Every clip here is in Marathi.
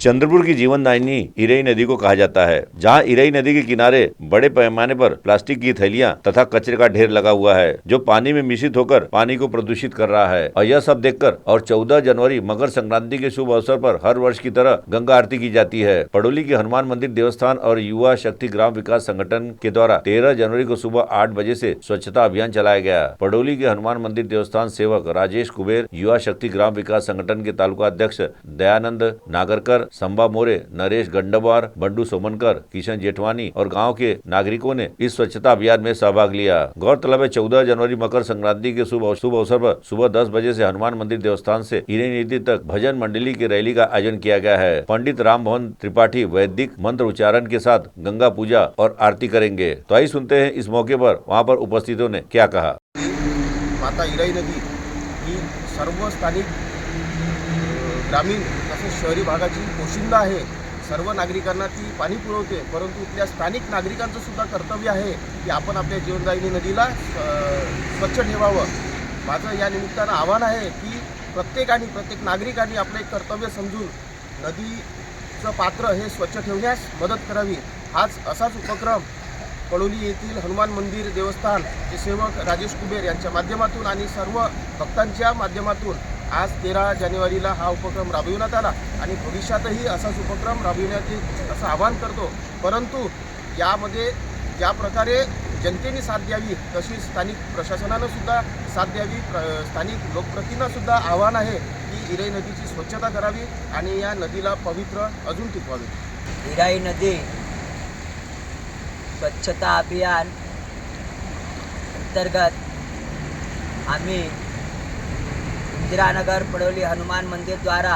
चंद्रपुर की जीवनदायिनी इरई नदी को कहा जाता है, जहां इरई नदी के किनारे बड़े पैमाने पर प्लास्टिक की थैलियां तथा कचरे का ढेर लगा हुआ है, जो पानी में मिश्रित होकर पानी को प्रदूषित कर रहा है। और यह सब देखकर और 14 जनवरी मकर संक्रांति के शुभ अवसर पर हर वर्ष की तरह गंगा आरती की जाती है। पडोली के हनुमान मंदिर देवस्थान और युवा शक्ति ग्राम विकास संगठन के द्वारा 13 जनवरी को सुबह 8 बजे से स्वच्छता अभियान चलाया गया। पडोली के हनुमान मंदिर देवस्थान सेवक राजेश कुबेर, युवा शक्ति ग्राम विकास संगठन के तालुका अध्यक्ष दयानंद नागरकर, संबा मोरे, नरेश गंडवार, बंडू सोमनकर, किशन जेठवानी और गांव के नागरिकों ने इस स्वच्छता अभियान में सहभाग लिया। गौरतलब है 14 जनवरी मकर संक्रांति के शुभ अवसर पर सुबह 10 बजे से हनुमान मंदिर देवस्थान से इरई नदी तक भजन मंडली की रैली का आयोजन किया गया है। पंडित राम मोहन त्रिपाठी वैदिक मंत्र उच्चारण के साथ गंगा पूजा और आरती करेंगे। तो आइए सुनते हैं इस मौके पर वहां पर उपस्थितों ने क्या कहा। माता इरई नदी ही सर्व स्थानिक ग्रामीण तसेच शहरी भागाची पोशिंदा आहे। सर्व नागरिकांना ती पाणी पुरवते, परंतु इथल्या स्थानिक नागरिकांचं सुद्धा कर्तव्य आहे की आपण आपल्या जीवनदायिनी नदीला स्वच्छ ठेवावं। माझं या निमित्तानं आव्हान आहे की प्रत्येक नागरिकांनी आपलं एक कर्तव्य समजून नदीचं पात्र हे स्वच्छ ठेवण्यास मदत करावी। हाच असाच उपक्रम पडोली येथील हनुमान मंदिर देवस्थानचे सेवक राजेश कुबेर यांच्या माध्यमातून आणि सर्व भक्तांच्या माध्यमातून आज 13 जानेवारीला हा उपक्रम राबविण्यात आला आणि भविष्यातही असाच उपक्रम राबविण्यात येईल असं आवाहन करतो। परंतु यामध्ये ज्या प्रकारे जनतेने साथ द्यावी तशी स्थानिक प्रशासनानं सुद्धा साथ द्यावी। स्थानिक लोकप्रतिनिधींना सुद्धा आव्हान आहे की इरई नदीची स्वच्छता करावी आणि या नदीला पवित्र अजून टिकवावी। इरई नदी स्वच्छता अभियान अंतर्गत आम्ही इंदिरानगर पडोली हनुमान मंदिर द्वारा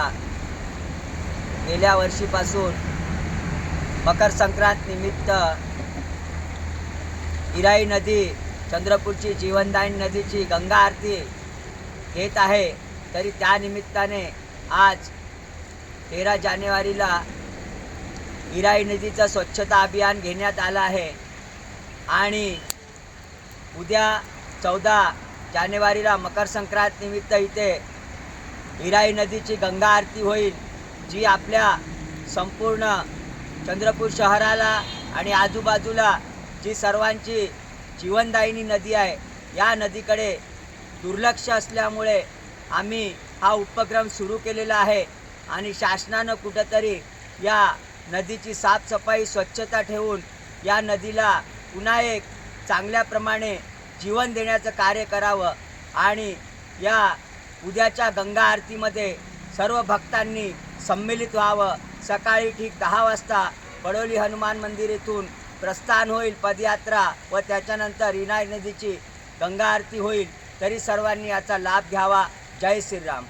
गेल्या वर्षीपासून मकर संक्रांत निमित्त इरई नदी चंद्रपूरची जीवनदायिनी नदीची गंगा आरती घेत आहे। तरी त्या निमित्ताने आज 13 जानेवारीला इरई नदीचं स्वच्छता अभियान घेण्यात आलं आहे आणि उद्या 14 जानेवारीला मकर संक्रांत निमित्त इथे इरई नदीची गंगा आरती होईल, जी आपल्या संपूर्ण चंद्रपूर शहराला आणि आजूबाजूला जी सर्वांची जीवनदायिनी नदी आहे, या नदीकडे दुर्लक्ष असल्यामुळे आम्ही हा उपक्रम सुरू केलेला आहे आणि शासनानं कुठंतरी या नदीची साफसफाई स्वच्छता ठेवून या नदीला पुन्हा एक चांगल्याप्रमाणे जीवन देण्याचं कार्य करावं आणि या उद्याच्या गंगा आरतीमध्ये सर्व भक्तांनी सम्मिलित व्हावं। सकाळी ठीक 10 वाजता पडोली हनुमान मंदिर येथून प्रस्थान होईल पदयात्रा व त्याच्यानंतर इरई नदीची गंगा आरती होईल। तरी सर्वांनी याचा लाभ घ्यावा। जय श्रीराम।